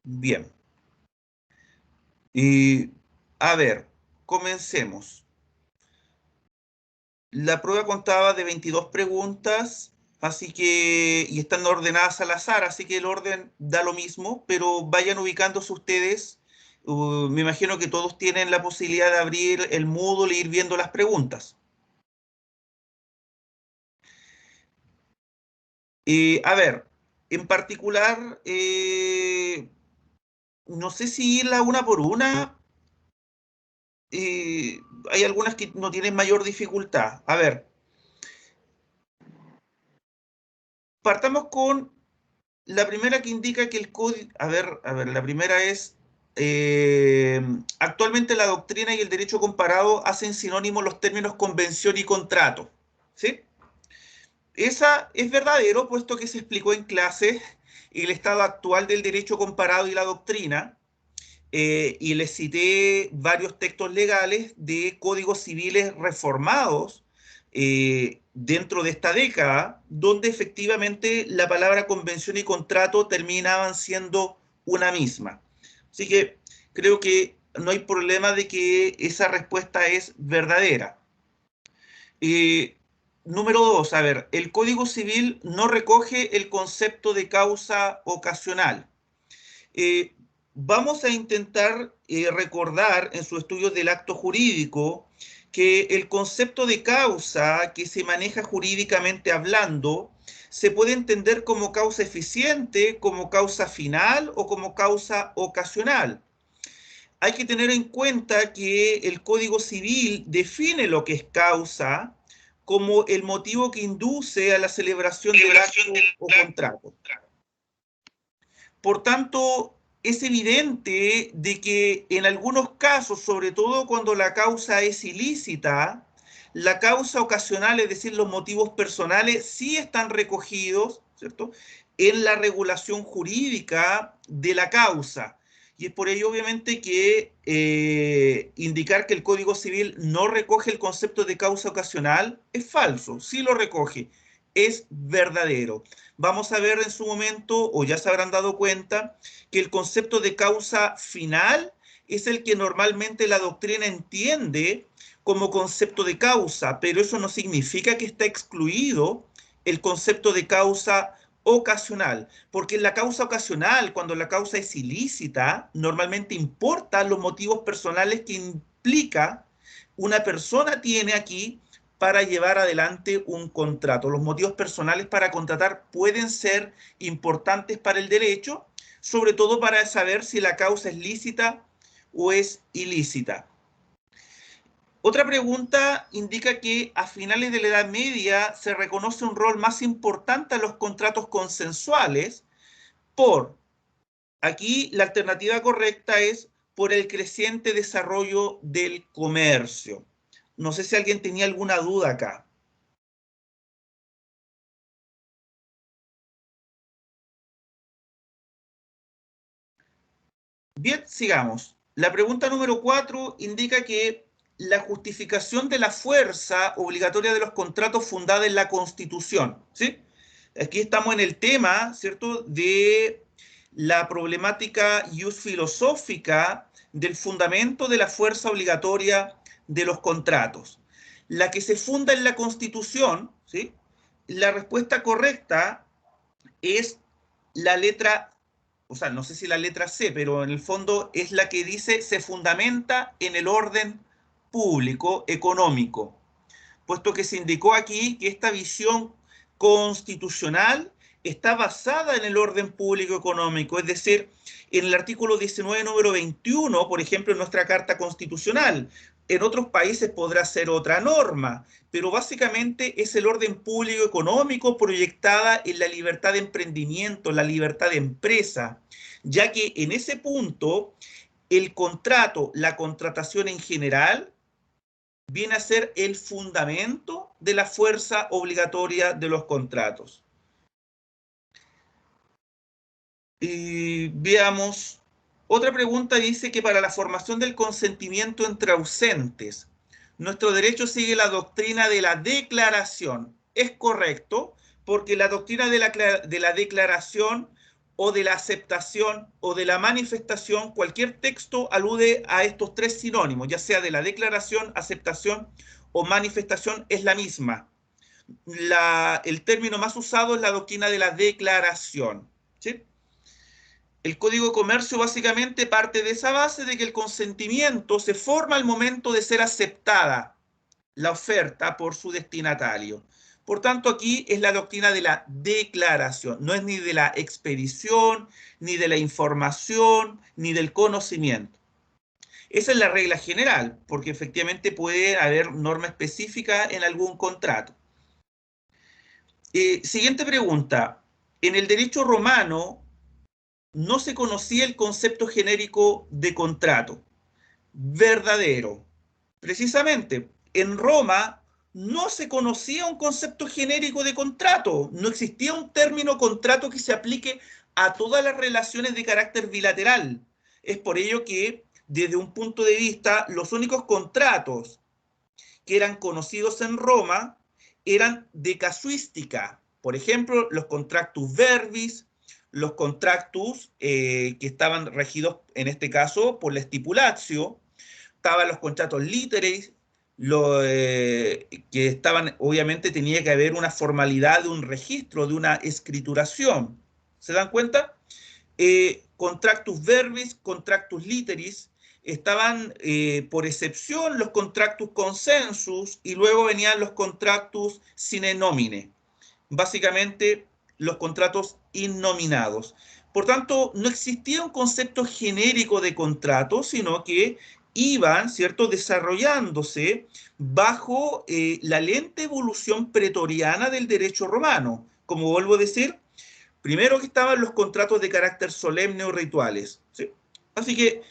Bien. Y, a ver, comencemos. La prueba contaba de 22 preguntas, así que, y están ordenadas al azar, así que el orden da lo mismo, pero vayan ubicándose ustedes. Me imagino que todos tienen la posibilidad de abrir el Moodle e ir viendo las preguntas. A ver, en particular, no sé si irla una por una. eh, Hay algunas que no tienen mayor dificultad. A ver, partamos con la primera que indica que el código, a ver, la primera es, eh, actualmente la doctrina y el derecho comparado hacen sinónimos los términos convención y contrato, ¿sí? Esa es verdadero, puesto que se explicó en clase el estado actual del derecho comparado y la doctrina, y les cité varios textos legales de códigos civiles reformados dentro de esta década, donde efectivamente la palabra convención y contrato terminaban siendo una misma. Así que creo que no hay problema de que esa respuesta es verdadera. Eh, Número dos, a ver, el Código Civil no recoge el concepto de causa ocasional. Eh, Vamos a intentar recordar en su estudio del acto jurídico que el concepto de causa que se maneja jurídicamente hablando se puede entender como causa eficiente, como causa final o como causa ocasional. Hay que tener en cuenta que el Código Civil define lo que es causa como el motivo que induce a la celebración del acto o contrato. Por tanto, es evidente de que en algunos casos, sobre todo cuando la causa es ilícita, la causa ocasional, es decir, los motivos personales, sí están recogidos, ¿cierto?, en la regulación jurídica de la causa. Y es por ello, obviamente, que indicar que el Código Civil no recoge el concepto de causa ocasional es falso, sí lo recoge, es verdadero. Vamos a ver en su momento, o ya se habrán dado cuenta, que el concepto de causa final es el que normalmente la doctrina entiende como concepto de causa, pero eso no significa que está excluido el concepto de causa ocasional, porque en la causa ocasional, cuando la causa es ilícita, normalmente importan los motivos personales que implica una persona tiene aquí para llevar adelante un contrato. Los motivos personales para contratar pueden ser importantes para el derecho, sobre todo para saber si la causa es lícita o es ilícita. Otra pregunta indica que a finales de la Edad Media se reconoce un rol más importante a los contratos consensuales por, aquí la alternativa correcta es por el creciente desarrollo del comercio. No sé si alguien tenía alguna duda acá. Bien, sigamos. La pregunta número 4 indica que la justificación de la fuerza obligatoria de los contratos fundada en la Constitución, ¿sí? Aquí estamos en el tema, ¿cierto?, de la problemática ius filosófica del fundamento de la fuerza obligatoria de los contratos. La que se funda en la Constitución, ¿sí? La respuesta correcta es la letra, o sea, no sé si la letra C, pero en el fondo es la que dice se fundamenta en el orden público económico, puesto que se indicó aquí que esta visión constitucional está basada en el orden público económico, es decir, en el artículo 19, número 21, por ejemplo, en nuestra Carta Constitucional. En otros países podrá ser otra norma, pero básicamente es el orden público económico proyectada en la libertad de emprendimiento, la libertad de empresa, ya que en ese punto el contrato, la contratación en general, viene a ser el fundamento de la fuerza obligatoria de los contratos. Y veamos, otra pregunta dice que para la formación del consentimiento entre ausentes, nuestro derecho sigue la doctrina de la declaración. Es correcto, porque la doctrina de la declaración o de la aceptación o de la manifestación, cualquier texto alude a estos tres sinónimos, ya sea de la declaración, aceptación o manifestación, es la misma. El término más usado es la doctrina de la declaración, ¿sí? El Código de Comercio básicamente parte de esa base de que el consentimiento se forma al momento de ser aceptada la oferta por su destinatario. Por tanto, aquí es la doctrina de la declaración, no es ni de la expedición, ni de la información, ni del conocimiento. Esa es la regla general, porque efectivamente puede haber norma específica en algún contrato. Siguiente pregunta. En el derecho romano no se conocía el concepto genérico de contrato. Verdadero. Precisamente, en Roma no se conocía un concepto genérico de contrato, no existía un término contrato que se aplique a todas las relaciones de carácter bilateral. Es por ello que, desde un punto de vista, los únicos contratos que eran conocidos en Roma eran de casuística. Por ejemplo, los contractus verbis, los contractus que estaban regidos, en este caso, por la stipulatio, estaban los contratos literis, que estaban, obviamente tenía que haber una formalidad de un registro, de una escrituración. ¿Se dan cuenta? Contractus verbis, contractus literis, estaban por excepción los contractus consensus y luego venían los contractus sine nomine, básicamente los contratos innominados. Por tanto, no existía un concepto genérico de contrato, sino que iban, ¿cierto?, desarrollándose bajo la lenta evolución pretoriana del derecho romano. Como vuelvo a decir, primero que estaban los contratos de carácter solemne o rituales, ¿sí? Así que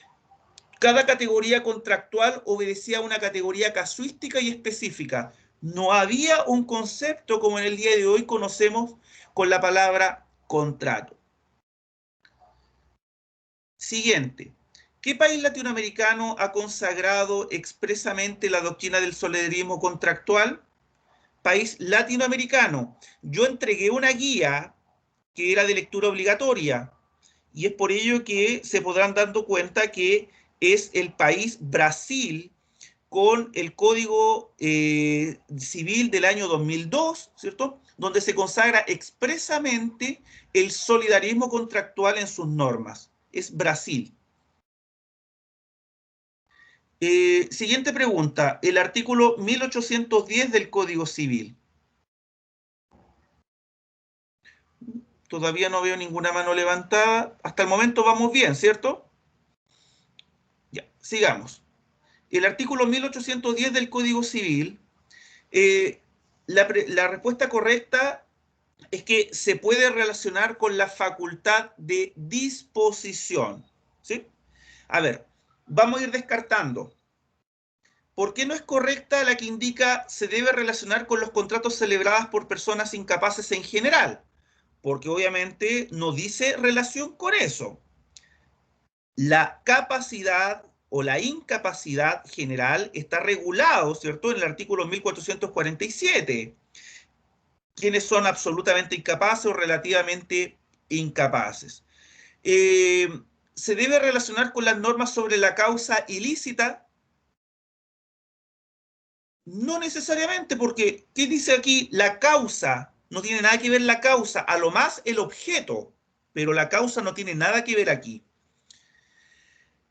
cada categoría contractual obedecía a una categoría casuística y específica. No había un concepto como en el día de hoy conocemos con la palabra contrato. Siguiente. ¿Qué país latinoamericano ha consagrado expresamente la doctrina del solidarismo contractual? País latinoamericano. Yo entregué una guía que era de lectura obligatoria y es por ello que se podrán dando cuenta que es el país Brasil con el Código Civil del año 2002, ¿cierto? Donde se consagra expresamente el solidarismo contractual en sus normas. Es Brasil. Siguiente pregunta. El artículo 1810 del Código Civil. Todavía no veo ninguna mano levantada. Hasta el momento vamos bien, ¿cierto? Ya, sigamos. El artículo 1810 del Código Civil, la respuesta correcta es que se puede relacionar con la facultad de disposición, ¿sí? A ver, vamos a ir descartando. ¿Por qué no es correcta la que indica se debe relacionar con los contratos celebrados por personas incapaces en general? Porque obviamente no dice relación con eso. La capacidad o la incapacidad general está regulado, ¿cierto?, en el artículo 1447. Quienes son absolutamente incapaces o relativamente incapaces. Eh, ¿Se debe relacionar con las normas sobre la causa ilícita? No necesariamente, porque ¿qué dice aquí? La causa, no tiene nada que ver la causa, a lo más el objeto, pero la causa no tiene nada que ver aquí.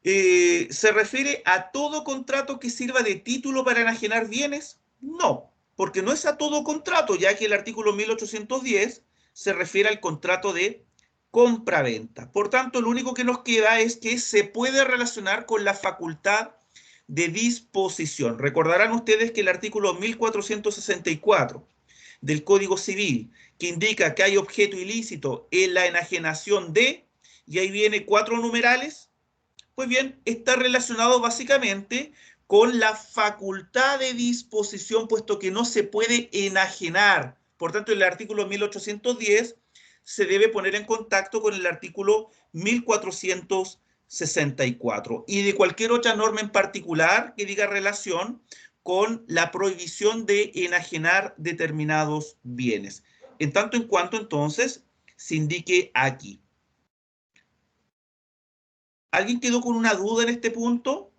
¿Se refiere a todo contrato que sirva de título para enajenar bienes? No, porque no es a todo contrato, ya que el artículo 1810 se refiere al contrato de compra-venta. Por tanto, lo único que nos queda es que se puede relacionar con la facultad de disposición. Recordarán ustedes que el artículo 1464 del Código Civil, que indica que hay objeto ilícito en la enajenación de, y ahí viene 4 numerales, pues bien, está relacionado básicamente con la facultad de disposición, puesto que no se puede enajenar. Por tanto, el artículo 1810 se debe poner en contacto con el artículo 1464 y de cualquier otra norma en particular que diga relación con la prohibición de enajenar determinados bienes. En tanto en cuanto entonces se indique aquí. ¿Alguien quedó con una duda en este punto?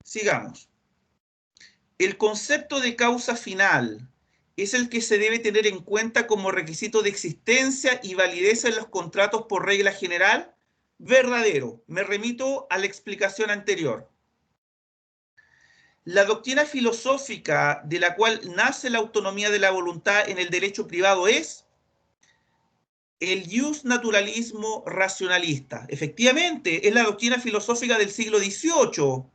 Sigamos. El concepto de causa final es el que se debe tener en cuenta como requisito de existencia y validez en los contratos por regla general. Verdadero. Me remito a la explicación anterior. La doctrina filosófica de la cual nace la autonomía de la voluntad en el derecho privado es el justnaturalismo racionalista. Efectivamente, es la doctrina filosófica del siglo XVIII.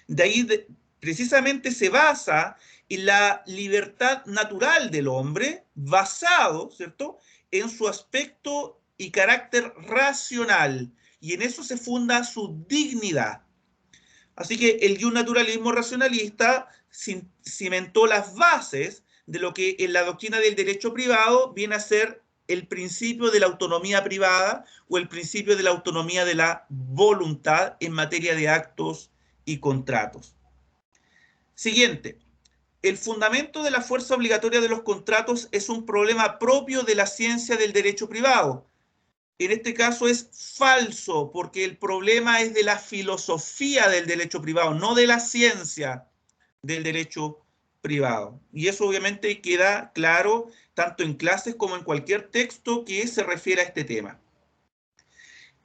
De ahí precisamente se basa en la libertad natural del hombre, basado, ¿cierto?, en su aspecto y carácter racional. Y en eso se funda su dignidad. Así que el justnaturalismo racionalista cimentó las bases de lo que en la doctrina del derecho privado viene a ser el principio de la autonomía privada o el principio de la autonomía de la voluntad en materia de actos y contratos. Siguiente. El fundamento de la fuerza obligatoria de los contratos es un problema propio de la ciencia del derecho privado. En este caso es falso, porque el problema es de la filosofía del derecho privado, no de la ciencia del derecho privado. Y eso obviamente queda claro tanto en clases como en cualquier texto que se refiera a este tema.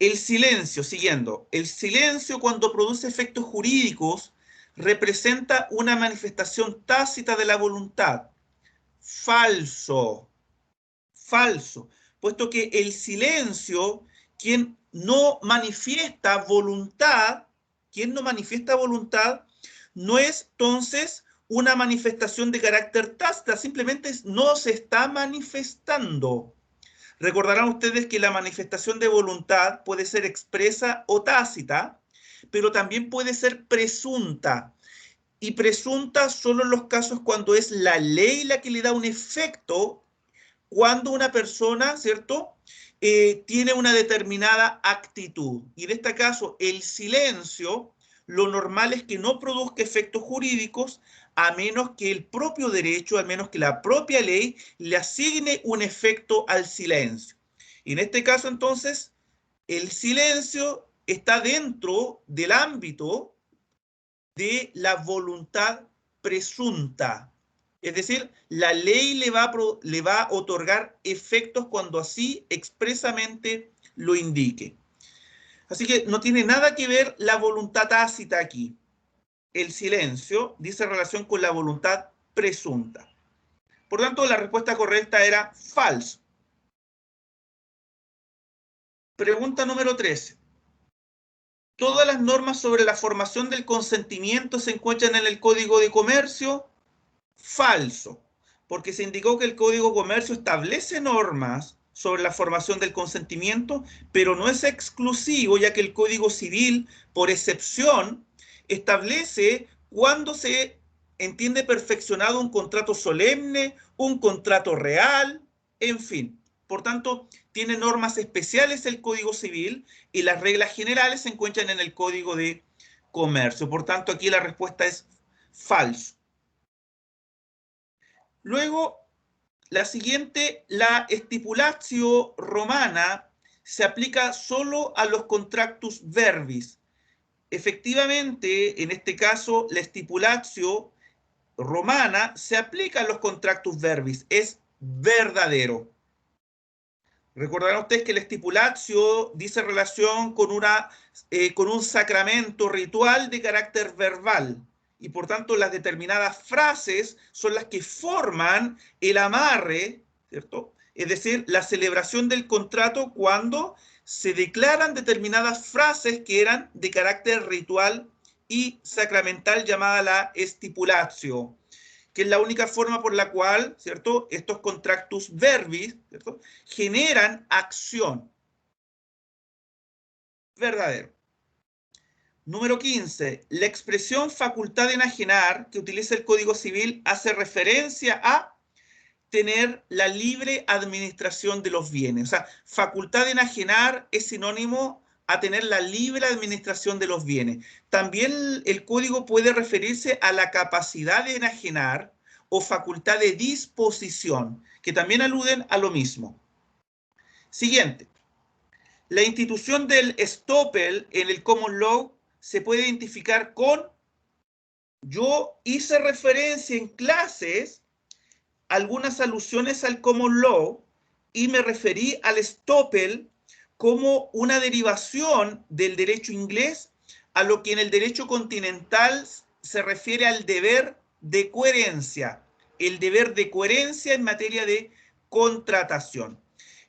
El silencio, siguiendo, el silencio cuando produce efectos jurídicos representa una manifestación tácita de la voluntad. Falso, falso, puesto que el silencio, quien no manifiesta voluntad, no es entonces una manifestación de carácter tácita, simplemente no se está manifestando. Recordarán ustedes que la manifestación de voluntad puede ser expresa o tácita, pero también puede ser presunta. Y presunta solo en los casos cuando es la ley la que le da un efecto, cuando una persona, ¿cierto?, tiene una determinada actitud. Y en este caso, el silencio, lo normal es que no produzca efectos jurídicos, a menos que el propio derecho, a menos que la propia ley le asigne un efecto al silencio. Y en este caso, entonces, el silencio está dentro del ámbito de la voluntad presunta. Es decir, la ley le va a otorgar efectos cuando así expresamente lo indique. Así que no tiene nada que ver la voluntad tácita aquí. El silencio dice relación con la voluntad presunta. Por tanto, la respuesta correcta era falso. Pregunta número 13. ¿Todas las normas sobre la formación del consentimiento se encuentran en el Código de Comercio? Falso, porque se indicó que el Código de Comercio establece normas sobre la formación del consentimiento, pero no es exclusivo, ya que el Código Civil, por excepción, establece cuándo se entiende perfeccionado un contrato solemne, un contrato real, en fin. Por tanto, tiene normas especiales el Código Civil y las reglas generales se encuentran en el Código de Comercio. Por tanto, aquí la respuesta es falso. Luego, la siguiente, la stipulatio romana se aplica solo a los contractus verbis. Efectivamente, en este caso, la stipulatio romana se aplica a los contractus verbis. Es verdadero. Recordarán ustedes que la stipulatio dice relación con un sacramento ritual de carácter verbal. Y por tanto las determinadas frases son las que forman el amarre, ¿cierto? Es decir, la celebración del contrato cuando se declaran determinadas frases que eran de carácter ritual y sacramental llamada la stipulatio, que es la única forma por la cual, ¿cierto?, estos contractus verbis, ¿cierto?, generan acción. Verdadero. Número 15. La expresión facultad de enajenar que utiliza el Código Civil hace referencia a tener la libre administración de los bienes. O sea, facultad de enajenar es sinónimo a tener la libre administración de los bienes. También el código puede referirse a la capacidad de enajenar o facultad de disposición, que también aluden a lo mismo. Siguiente. La institución del estoppel en el common law se puede identificar con... Yo hice referencia en clases algunas alusiones al common law y me referí al estoppel como una derivación del derecho inglés a lo que en el derecho continental se refiere al deber de coherencia, el deber de coherencia en materia de contratación.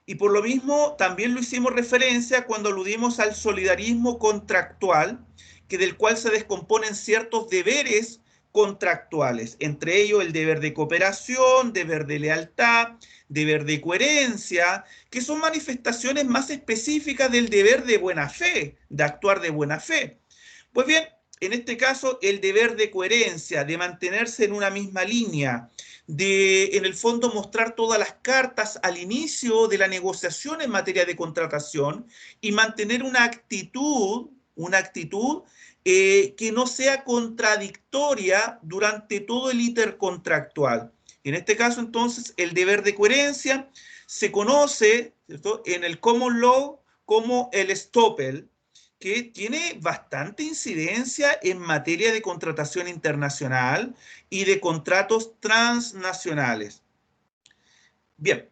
Y por lo mismo también lo hicimos referencia cuando aludimos al solidarismo contractual, que del cual se descomponen ciertos deberes contractuales, entre ellos el deber de cooperación, deber de lealtad, deber de coherencia, que son manifestaciones más específicas del deber de buena fe, de actuar de buena fe. Pues bien, en este caso, el deber de coherencia, de mantenerse en una misma línea, de, en el fondo, mostrar todas las cartas al inicio de la negociación en materia de contratación y mantener una actitud que no sea contradictoria durante todo el íter contractual. En este caso, entonces, el deber de coherencia se conoce, ¿cierto?, en el common law como el estoppel, que tiene bastante incidencia en materia de contratación internacional y de contratos transnacionales. Bien.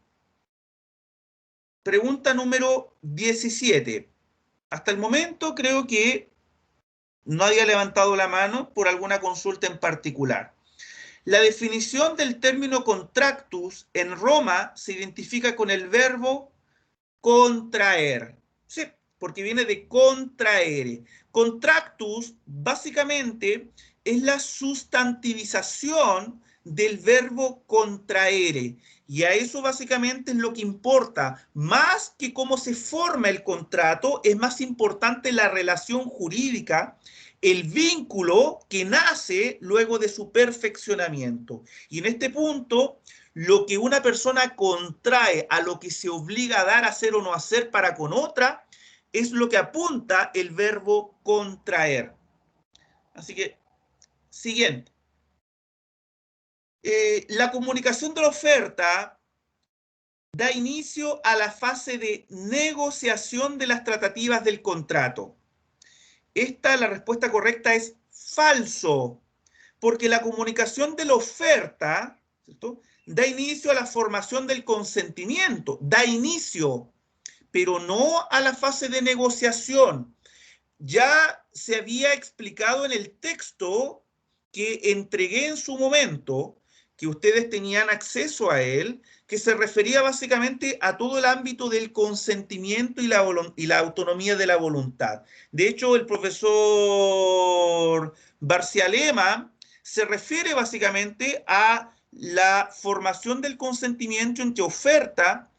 Pregunta número 17. Hasta el momento creo que nadie ha levantado la mano por alguna consulta en particular. La definición del término contractus en Roma se identifica con el verbo contraer. Sí, porque viene de contraere. Contractus básicamente es la sustantivización del verbo contraere. Y a eso básicamente es lo que importa. Más que cómo se forma el contrato, es más importante la relación jurídica, el vínculo que nace luego de su perfeccionamiento. Y en este punto, lo que una persona contrae a lo que se obliga a dar, hacer o no hacer para con otra, es lo que apunta el verbo contraer. Así que, siguiente. La comunicación de la oferta da inicio a la fase de negociación de las tratativas del contrato. La respuesta correcta es falso, porque la comunicación de la oferta, ¿cierto?, da inicio a la formación del consentimiento, da inicio, pero no a la fase de negociación. Ya se había explicado en el texto que entregué en su momento, que ustedes tenían acceso a él, que se refería básicamente a todo el ámbito del consentimiento y la autonomía de la voluntad. De hecho, el profesor Barcialema se refiere básicamente a la formación del consentimiento entre oferta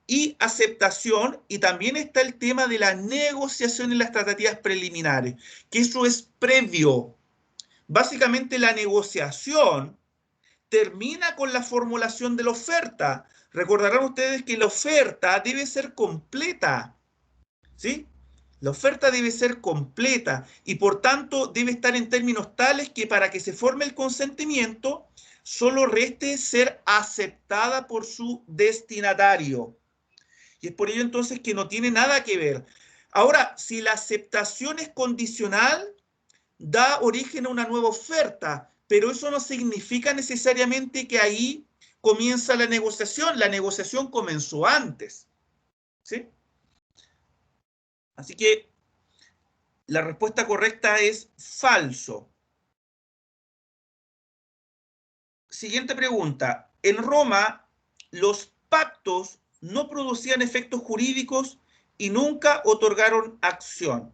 y aceptación, y también está el tema de la negociación en las tratativas preliminares, que eso es previo. Básicamente la negociación termina con la formulación de la oferta. Recordarán ustedes que la oferta debe ser completa, ¿sí? La oferta debe ser completa y por tanto debe estar en términos tales que para que se forme el consentimiento solo reste ser aceptada por su destinatario. Y es por ello entonces que no tiene nada que ver. Ahora, si la aceptación es condicional, da origen a una nueva oferta, pero eso no significa necesariamente que ahí comienza la negociación. La negociación comenzó antes, ¿sí? Así que la respuesta correcta es falso. Siguiente pregunta. En Roma, los pactos no producían efectos jurídicos y nunca otorgaron acción.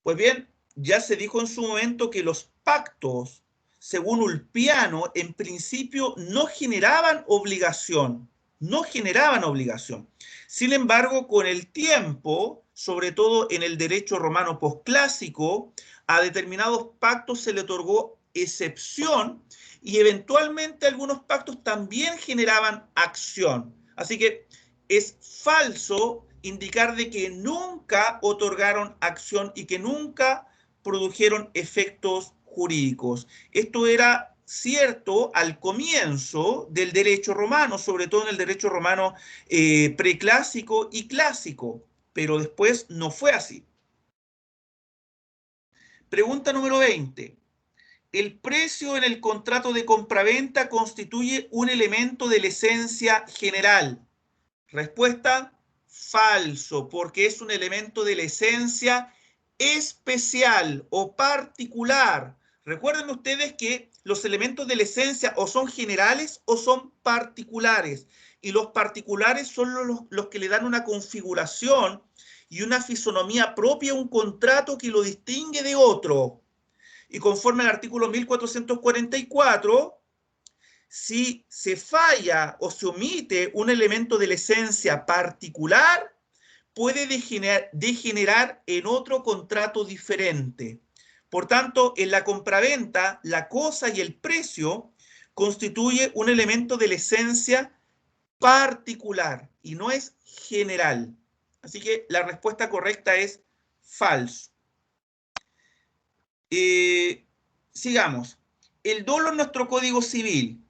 Pues bien, ya se dijo en su momento que los pactos, según Ulpiano, en principio no generaban obligación, Sin embargo, con el tiempo, sobre todo en el derecho romano posclásico, a determinados pactos se le otorgó excepción y eventualmente algunos pactos también generaban acción. Así que es falso indicar de que nunca otorgaron acción y que nunca produjeron efectos jurídicos. Esto era cierto al comienzo del derecho romano, sobre todo en el derecho romano preclásico y clásico, pero después no fue así. Pregunta número 20. ¿El precio en el contrato de compraventa constituye un elemento de la esencia general? Respuesta, falso, porque es un elemento de la esencia especial o particular. Recuerden ustedes que los elementos de la esencia o son generales o son particulares. Y los particulares son los que le dan una configuración y una fisonomía propia a un contrato que lo distingue de otro. Y conforme al artículo 1444, si se falla o se omite un elemento de la esencia particular, puede degenerar en otro contrato diferente. Por tanto, en la compraventa, la cosa y el precio constituye un elemento de la esencia particular y no es general. Así que la respuesta correcta es falso. Sigamos. El dolo en nuestro Código Civil.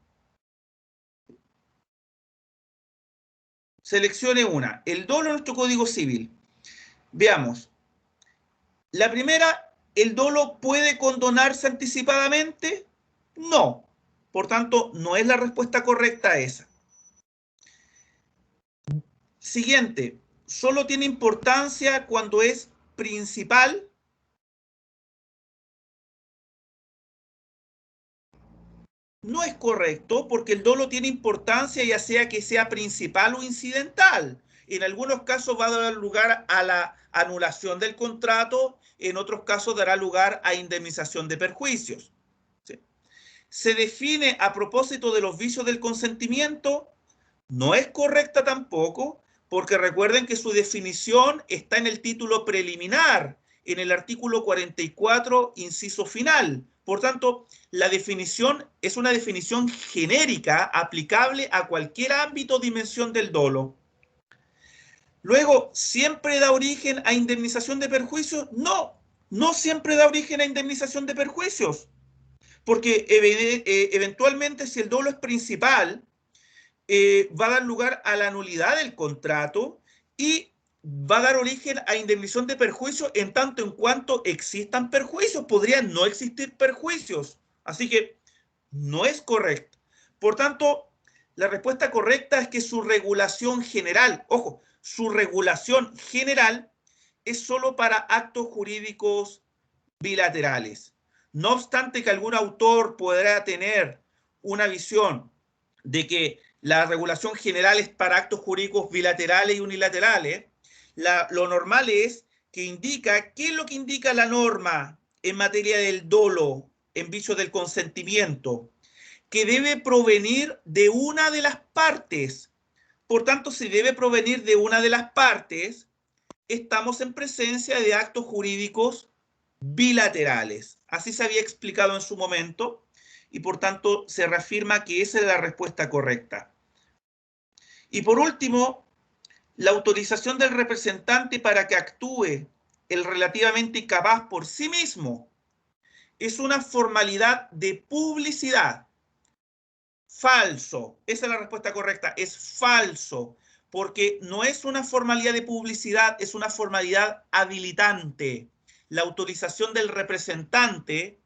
Seleccione una. El dolo en nuestro Código Civil. Veamos. La primera, ¿el dolo puede condonarse anticipadamente? No. Por tanto, no es la respuesta correcta a esa. Siguiente. ¿Solo tiene importancia cuando es principal? No es correcto, porque el dolo tiene importancia ya sea que sea principal o incidental. En algunos casos va a dar lugar a la anulación del contrato, en otros casos dará lugar a indemnización de perjuicios. ¿Sí? Se define a propósito de los vicios del consentimiento, no es correcta tampoco, porque recuerden que su definición está en el título preliminar, en el artículo 44, inciso final. Por tanto, la definición es una definición genérica aplicable a cualquier ámbito o dimensión del dolo. Luego, ¿siempre da origen a indemnización de perjuicios? No, no siempre da origen a indemnización de perjuicios, porque eventualmente si el dolo es principal, va a dar lugar a la nulidad del contrato y va a dar origen a indemnización de perjuicios en tanto en cuanto existan perjuicios. Podrían no existir perjuicios. Así que no es correcto. Por tanto, la respuesta correcta es que su regulación general, ojo, su regulación general es solo para actos jurídicos bilaterales. No obstante que algún autor podrá tener una visión de que la regulación general es para actos jurídicos bilaterales y unilaterales, lo normal es que indica, ¿qué es lo que indica la norma en materia del dolo, en vicio del consentimiento? Que debe provenir de una de las partes. Por tanto, si debe provenir de una de las partes, estamos en presencia de actos jurídicos bilaterales. Así se había explicado en su momento y por tanto se reafirma que esa es la respuesta correcta. Y por último, la autorización del representante para que actúe el relativamente incapaz por sí mismo es una formalidad de publicidad. Falso. Esa es la respuesta correcta. Es falso. Porque no es una formalidad de publicidad, es una formalidad habilitante. La autorización del representante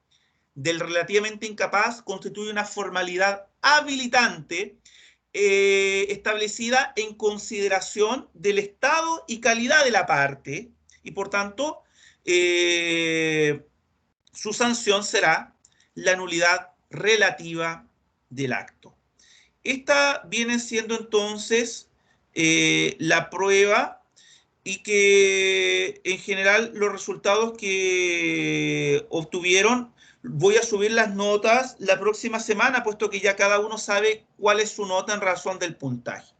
del relativamente incapaz constituye una formalidad habilitante establecida en consideración del estado y calidad de la parte y por tanto su sanción será la nulidad relativa del acto. Esta viene siendo entonces la prueba y que en general los resultados que obtuvieron, voy a subir las notas la próxima semana, puesto que ya cada uno sabe cuál es su nota en razón del puntaje.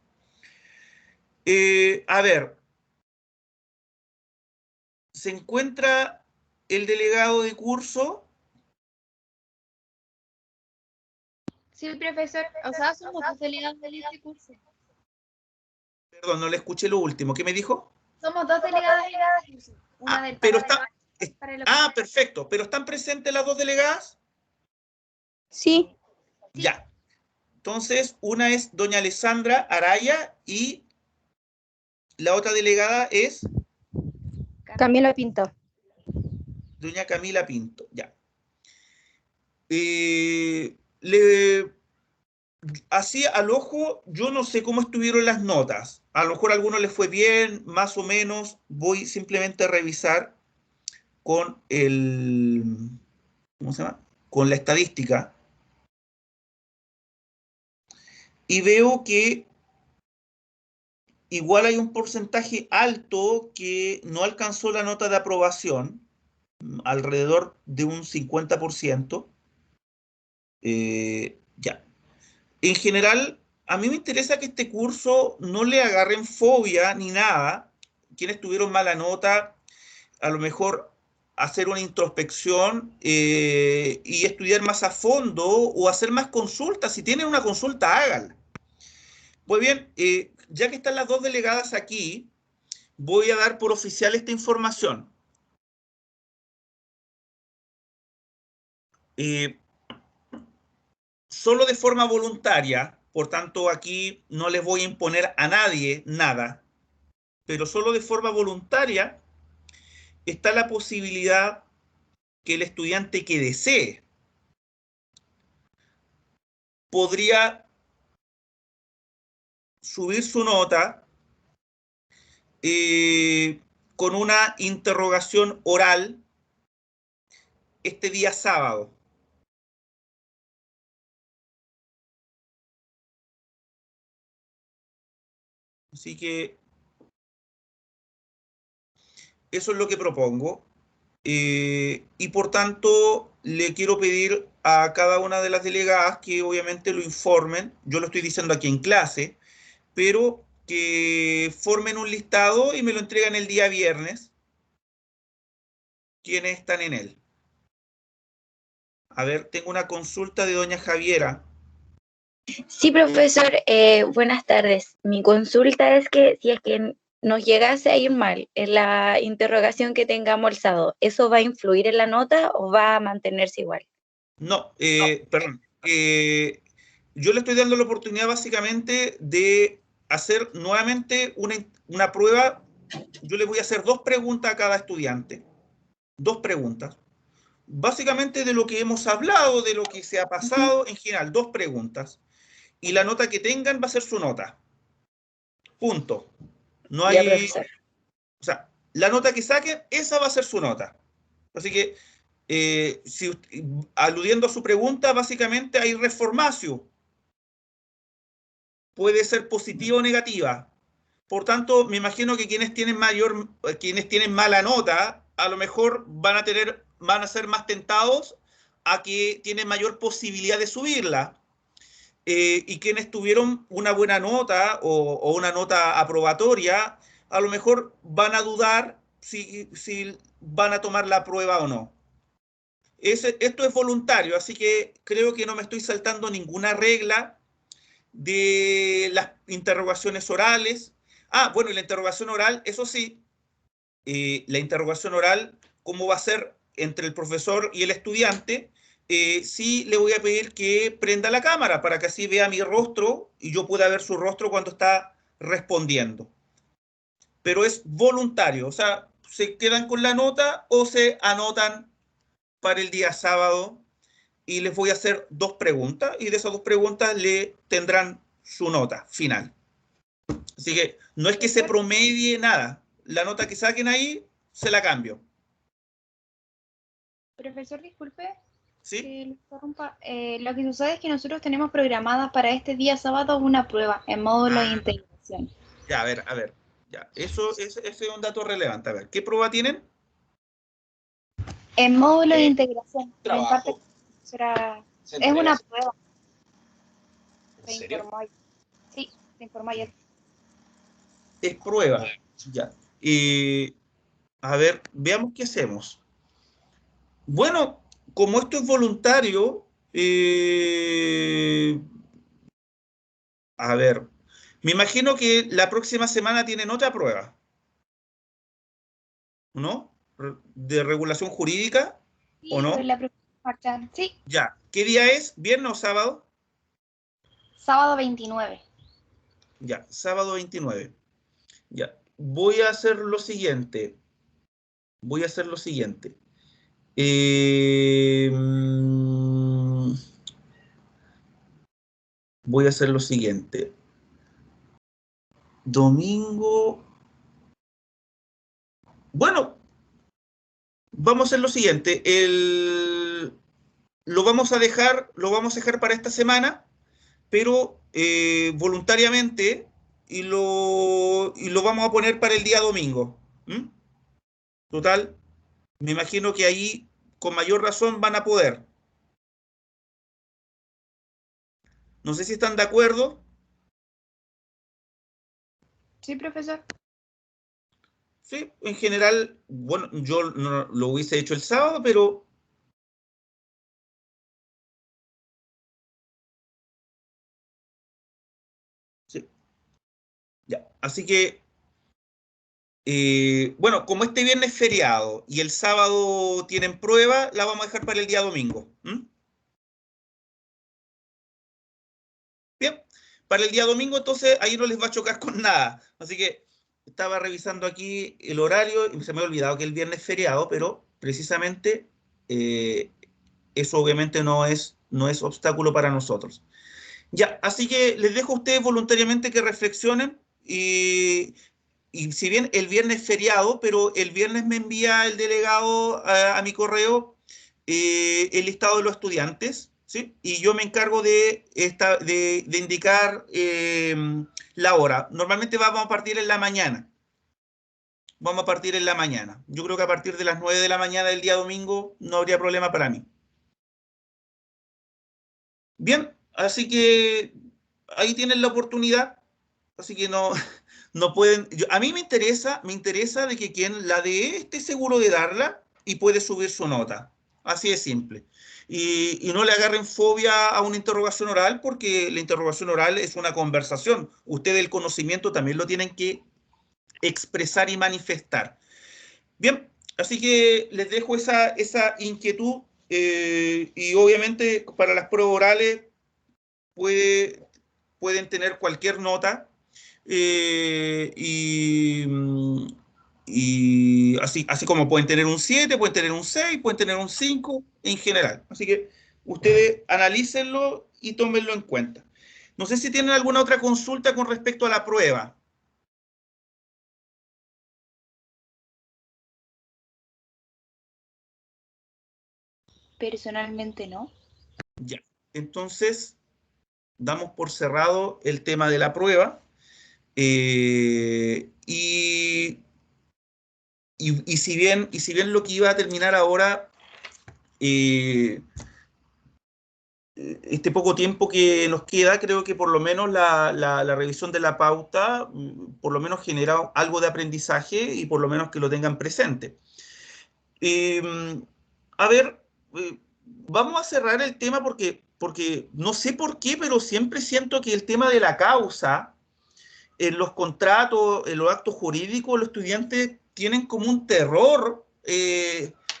A ver, ¿se encuentra el delegado de curso? Sí, profesor. O sea, somos dos delegados en este curso. Perdón, no le escuché lo último. ¿Qué me dijo? Somos dos delegadas en este curso. Una del Pero Paraguay para el perfecto. ¿Pero están presentes las dos delegadas? Sí. Sí. Ya. Entonces, una es doña Alessandra Araya y la otra delegada es Camila Pinto. doña Camila Pinto. Ya. Le así al ojo, yo no sé cómo estuvieron las notas. A lo mejor a algunos les fue bien, más o menos. Voy simplemente a revisar con el, ¿cómo se llama? Con la estadística. Y veo que igual hay un porcentaje alto que no alcanzó la nota de aprobación, alrededor de un 50%. Ya. En general, a mí me interesa que este curso no le agarren fobia ni nada. Quienes tuvieron mala nota, a lo mejor hacer una introspección y estudiar más a fondo o hacer más consultas. Si tienen una consulta, háganla. Muy bien, ya que están las dos delegadas aquí, voy a dar por oficial esta información. Eh, Solo de forma voluntaria, por tanto aquí no les voy a imponer a nadie nada, pero solo de forma voluntaria está la posibilidad que el estudiante que desee podría subir su nota eh, con una interrogación oral este día sábado. Así que eso es lo que propongo. Y por tanto, le quiero pedir a cada una de las delegadas que obviamente lo informen. Yo lo estoy diciendo aquí en clase, pero que formen un listado y me lo entregan el día viernes, quienes están en él. A ver, tengo una consulta de doña Javiera. Sí, profesor, buenas tardes. Mi consulta es que si es que nos llegase a ir mal en la interrogación que tengamos el sábado, ¿eso va a influir en la nota o va a mantenerse igual? No, perdón. Yo le estoy dando la oportunidad básicamente de hacer nuevamente una prueba. Yo le voy a hacer dos preguntas a cada estudiante. Dos preguntas. Básicamente de lo que hemos hablado, de lo que se ha pasado, en general, dos preguntas. Y la nota que tengan va a ser su nota. Punto. No Ya, hay, profesor. o sea, la nota que saquen, esa va a ser su nota. Así que, aludiendo a su pregunta, básicamente hay reformacio. Puede ser positiva o negativa. Por tanto, me imagino que quienes tienen mala nota, a lo mejor van a ser más tentados a que tienen mayor posibilidad de subirla. Y quienes tuvieron una buena nota o una nota aprobatoria, a lo mejor van a dudar si van a tomar la prueba o no. Esto es voluntario, así que creo que no me estoy saltando ninguna regla de las interrogaciones orales. Ah, bueno, y la interrogación oral, eso sí, la interrogación oral, cómo va a ser entre el profesor y el estudiante, sí le voy a pedir que prenda la cámara para que así vea mi rostro y yo pueda ver su rostro cuando está respondiendo. Pero es voluntario, o sea, se quedan con la nota o se anotan para el día sábado y les voy a hacer dos preguntas y de esas dos preguntas le tendrán su nota final. Así que no es que se promedie nada. La nota que saquen ahí, se la cambio. Profesor, disculpe ¿Sí? que lo interrumpa. Lo que sucede es que nosotros tenemos programada para este día sábado una prueba en módulo de Ah, integración. ya, a ver. Ya, ese es un dato relevante. A ver, ¿qué prueba tienen? En módulo de integración, lo imparte Trabajo. es una prueba. ¿En Se serio? informó ayer. Sí, se informó ayer. Es prueba. Ya. A ver, veamos qué hacemos. Bueno, como esto es voluntario, a ver, me imagino que la próxima semana tienen otra prueba, ¿no? De regulación jurídica, ¿o Sí, no? la próxima marcha. Sí, Ya. ¿Qué día es? ¿Viernes o sábado? Sábado 29. Ya, sábado 29. Ya, voy a hacer lo siguiente. Voy a hacer lo siguiente. Voy a hacer lo siguiente. Domingo. Bueno, vamos a hacer lo siguiente. Lo vamos a dejar para esta semana, pero voluntariamente, y lo vamos a poner para el día domingo. ¿Mm? Total, me imagino que ahí con mayor razón van a poder. No sé si están de acuerdo. Sí, profesor. Sí, en general, bueno, yo no lo hubiese hecho el sábado, pero sí, ya. Así que, bueno, como este viernes es feriado y el sábado tienen prueba, la vamos a dejar para el día domingo. ¿Mm? Bien, para el día domingo entonces ahí no les va a chocar con nada. Así que estaba revisando aquí el horario y se me ha olvidado que el viernes es feriado, pero precisamente eh, eso obviamente no es obstáculo para nosotros. Ya, así que les dejo a ustedes voluntariamente que reflexionen y si bien el viernes es feriado, pero el viernes me envía el delegado a mi correo el listado de los estudiantes, ¿sí? Y yo me encargo de indicar la hora. Normalmente vamos a partir en la mañana. Vamos a partir en la mañana. Yo creo que a partir de las 9 de la mañana del día domingo no habría problema para mí. Bien, así que ahí tienen la oportunidad. Así que no, no pueden. A mí me interesa de que quien la dé esté seguro de darla y puede subir su nota. Así de simple. Y no le agarren fobia a una interrogación oral, porque la interrogación oral es una conversación. Ustedes el conocimiento también lo tienen que expresar y manifestar. Bien, así que les dejo esa inquietud y obviamente para las pruebas orales puede, pueden tener cualquier nota eh, y, y así como pueden tener un 7, pueden tener un 6, pueden tener un 5 en general. Así que ustedes analícenlo y tómenlo en cuenta. No sé si tienen alguna otra consulta con respecto a la prueba. Personalmente no. Ya. Entonces, damos por cerrado el tema de la prueba. Y si bien lo que iba a terminar ahora, eh, este poco tiempo que nos queda, creo que por lo menos la revisión de la pauta, por lo menos genera algo de aprendizaje y por lo menos que lo tengan presente. Eh, a ver, vamos a cerrar el tema porque no sé por qué, pero siempre siento que el tema de la causa en los contratos, en los actos jurídicos, los estudiantes tienen como un terror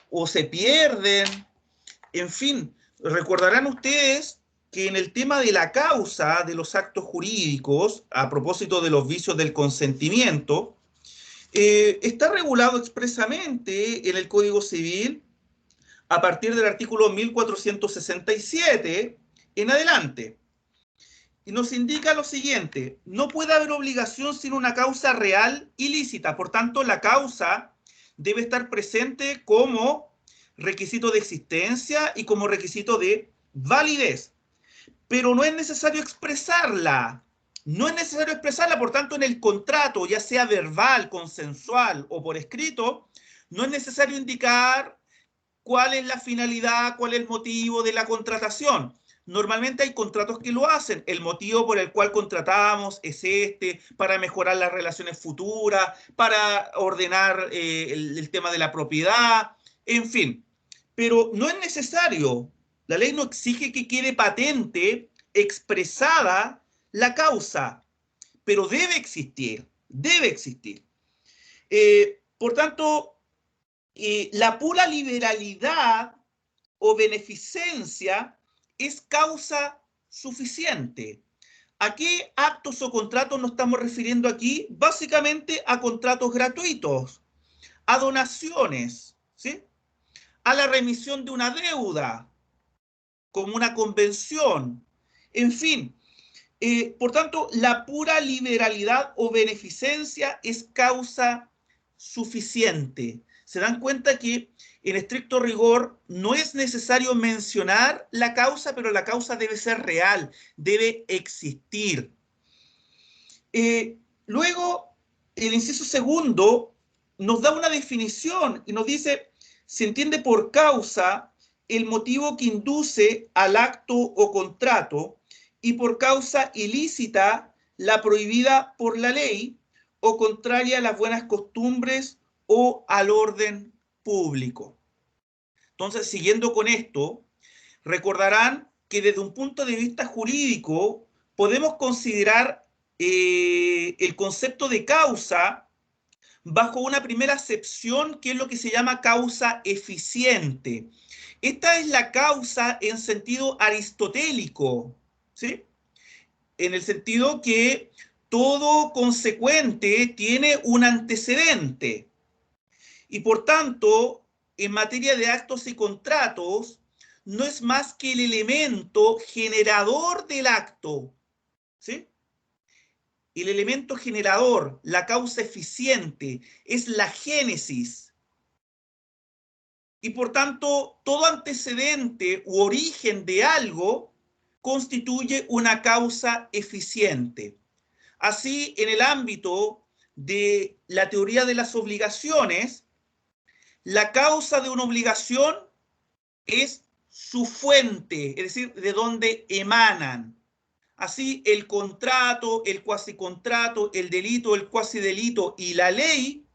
o se pierden. En fin, recordarán ustedes que en el tema de la causa de los actos jurídicos, a propósito de los vicios del consentimiento, está regulado expresamente en el Código Civil a partir del artículo 1467 en adelante. Y nos indica lo siguiente: no puede haber obligación sin una causa real y lícita. Por tanto, la causa debe estar presente como requisito de existencia y como requisito de validez. Pero no es necesario expresarla. No es necesario expresarla, por tanto, en el contrato, ya sea verbal, consensual o por escrito, no es necesario indicar cuál es la finalidad, cuál es el motivo de la contratación. Normalmente hay contratos que lo hacen. El motivo por el cual contratamos es para mejorar las relaciones futuras, para ordenar el tema de la propiedad, en fin. Pero no es necesario. La ley no exige que quede patente, expresada la causa, pero debe existir, debe existir. Por tanto, la pura liberalidad o beneficencia es causa suficiente. ¿A qué actos o contratos nos estamos refiriendo aquí? Básicamente a contratos gratuitos, a donaciones, ¿sí? A la remisión de una deuda, como una convención, en fin. Por tanto, la pura liberalidad o beneficencia es causa suficiente. Se dan cuenta que en estricto rigor no es necesario mencionar la causa, pero la causa debe ser real, debe existir. Luego, el inciso segundo nos da una definición y nos dice, se entiende por causa el motivo que induce al acto o contrato y por causa ilícita la prohibida por la ley o contraria a las buenas costumbres o al orden público. Entonces, siguiendo con esto, recordarán que desde un punto de vista jurídico podemos considerar el concepto de causa bajo una primera acepción que es lo que se llama causa eficiente. Esta es la causa en sentido aristotélico, ¿sí? En el sentido que todo consecuente tiene un antecedente y por tanto, en materia de actos y contratos, no es más que el elemento generador del acto, ¿sí? El elemento generador, la causa eficiente, es la génesis. Y por tanto, todo antecedente u origen de algo constituye una causa eficiente. Así, en el ámbito de la teoría de las obligaciones, la causa de una obligación es su fuente, es decir, de dónde emanan. Así, el contrato, el cuasicontrato, el delito, el cuasidelito y la ley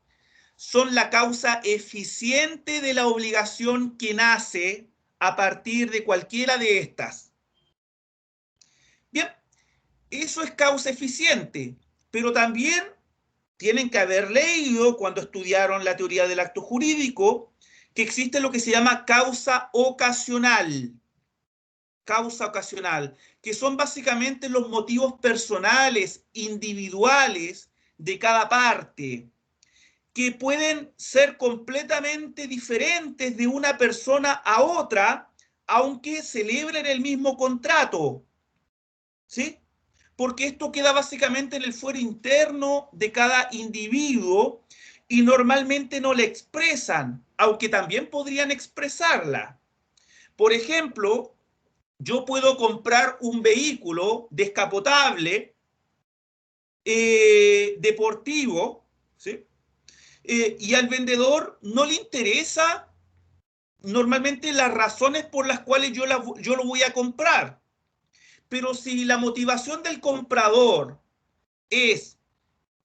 son la causa eficiente de la obligación que nace a partir de cualquiera de estas. Bien, eso es causa eficiente, pero también tienen que haber leído cuando estudiaron la teoría del acto jurídico que existe lo que se llama causa ocasional. Causa ocasional, que son básicamente los motivos personales, individuales de cada parte, que pueden ser completamente diferentes de una persona a otra, aunque celebren el mismo contrato, ¿sí? Porque esto queda básicamente en el fuero interno de cada individuo y normalmente no la expresan, aunque también podrían expresarla. Por ejemplo, yo puedo comprar un vehículo descapotable deportivo, ¿sí? Y al vendedor no le interesa normalmente las razones por las cuales yo lo voy a comprar. Pero si la motivación del comprador es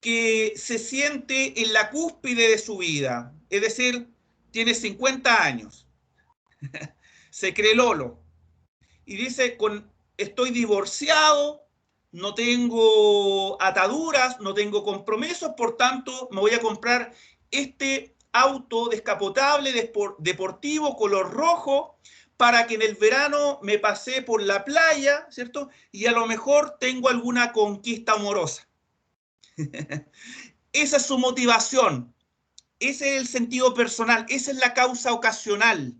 que se siente en la cúspide de su vida, es decir, tiene 50 años, se cree Lolo, y dice, estoy divorciado, no tengo ataduras, no tengo compromisos, por tanto me voy a comprar este auto descapotable deportivo color rojo para que en el verano me pasee por la playa, ¿cierto? Y a lo mejor tengo alguna conquista amorosa. Esa es su motivación, ese es el sentido personal, esa es la causa ocasional.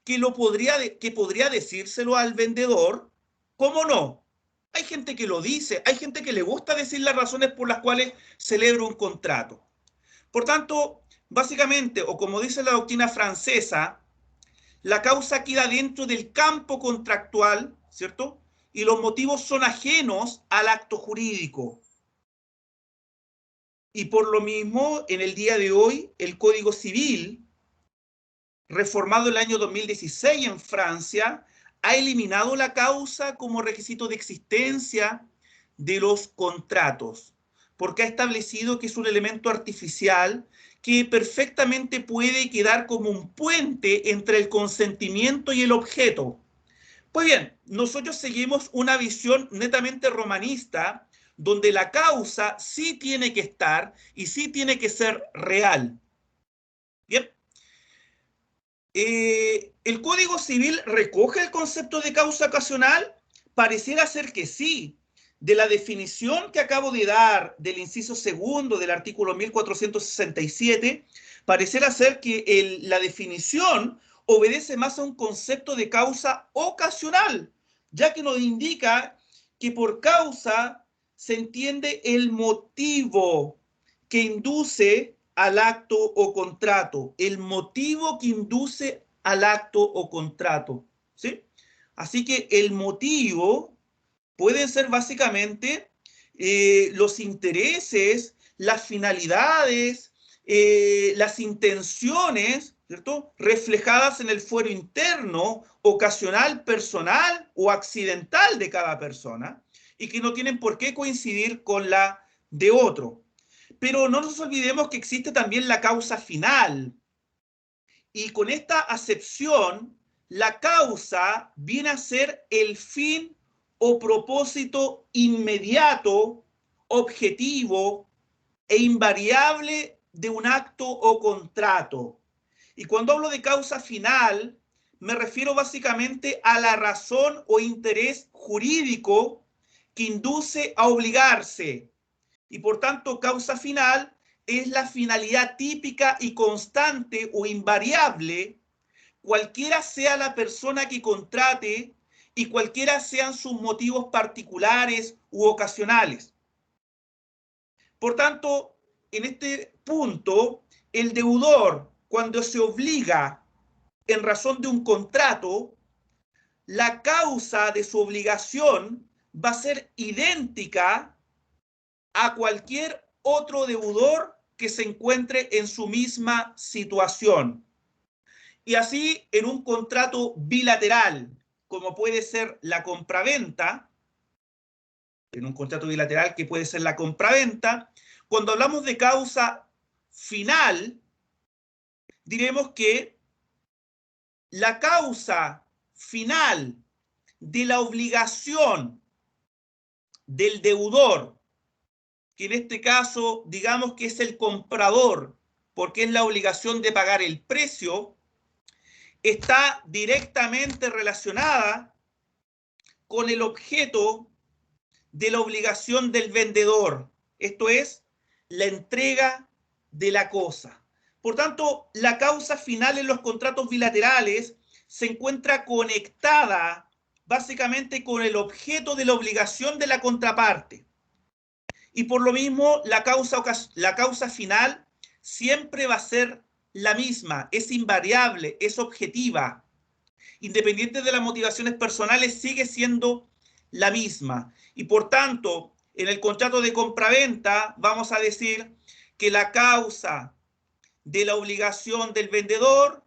Que podría decírselo al vendedor, ¿cómo no? Hay gente que lo dice, hay gente que le gusta decir las razones por las cuales celebra un contrato. Por tanto, básicamente, o como dice la doctrina francesa, la causa queda dentro del campo contractual, ¿cierto? Y los motivos son ajenos al acto jurídico. Y por lo mismo, en el día de hoy, el Código Civil, reformado el año 2016 en Francia, ha eliminado la causa como requisito de existencia de los contratos, porque ha establecido que es un elemento artificial que perfectamente puede quedar como un puente entre el consentimiento y el objeto. Pues bien, nosotros seguimos una visión netamente romanista, donde la causa sí tiene que estar y sí tiene que ser real. Bien. ¿El Código Civil recoge el concepto de causa ocasional? Pareciera ser que sí. de la definición que acabo de dar del inciso segundo del artículo 1467, pareciera ser que la definición obedece más a un concepto de causa ocasional, ya que nos indica que por causa se entiende el motivo que induce al acto o contrato, el motivo que induce al acto o contrato, ¿sí? Así que el motivo pueden ser básicamente los intereses, las finalidades, las intenciones, ¿cierto?, reflejadas en el fuero interno, ocasional, personal o accidental de cada persona, y que no tienen por qué coincidir con la de otro. Pero no nos olvidemos que existe también la causa final, y con esta acepción, la causa viene a ser el fin o propósito inmediato, objetivo e invariable de un acto o contrato. Y cuando hablo de causa final, me refiero básicamente a la razón o interés jurídico que induce a obligarse. Y por tanto, causa final es la finalidad típica y constante o invariable, cualquiera sea la persona que contrate y cualquiera sean sus motivos particulares u ocasionales. Por tanto, en este punto, el deudor, cuando se obliga en razón de un contrato, la causa de su obligación va a ser idéntica a cualquier otro deudor que se encuentre en su misma situación. Y así, en un contrato bilateral, como puede ser la compraventa, en un contrato bilateral que puede ser la compraventa, cuando hablamos de causa final, diremos que la causa final de la obligación del deudor, que en este caso digamos que es el comprador, porque es la obligación de pagar el precio, está directamente relacionada con el objeto de la obligación del vendedor, esto es, la entrega de la cosa. Por tanto, la causa final en los contratos bilaterales se encuentra conectada básicamente con el objeto de la obligación de la contraparte. Y por lo mismo, la causa final siempre va a ser la misma, es invariable, es objetiva. Independiente de las motivaciones personales, sigue siendo la misma. Y por tanto, en el contrato de compraventa vamos a decir que la causa de la obligación del vendedor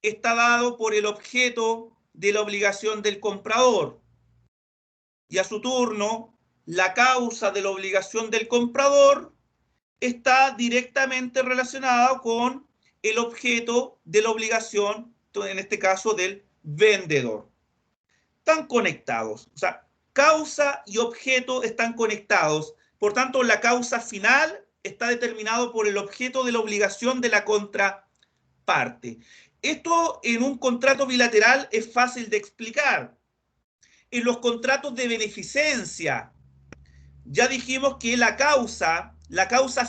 está dado por el objeto de la obligación del comprador. Y a su turno, la causa de la obligación del comprador está directamente relacionada con el objeto de la obligación, en este caso del vendedor. Están conectados, o sea, causa y objeto están conectados. Por tanto, la causa final está determinado por el objeto de la obligación de la contraparte. Esto en un contrato bilateral es fácil de explicar. En los contratos de beneficencia, ya dijimos que la causa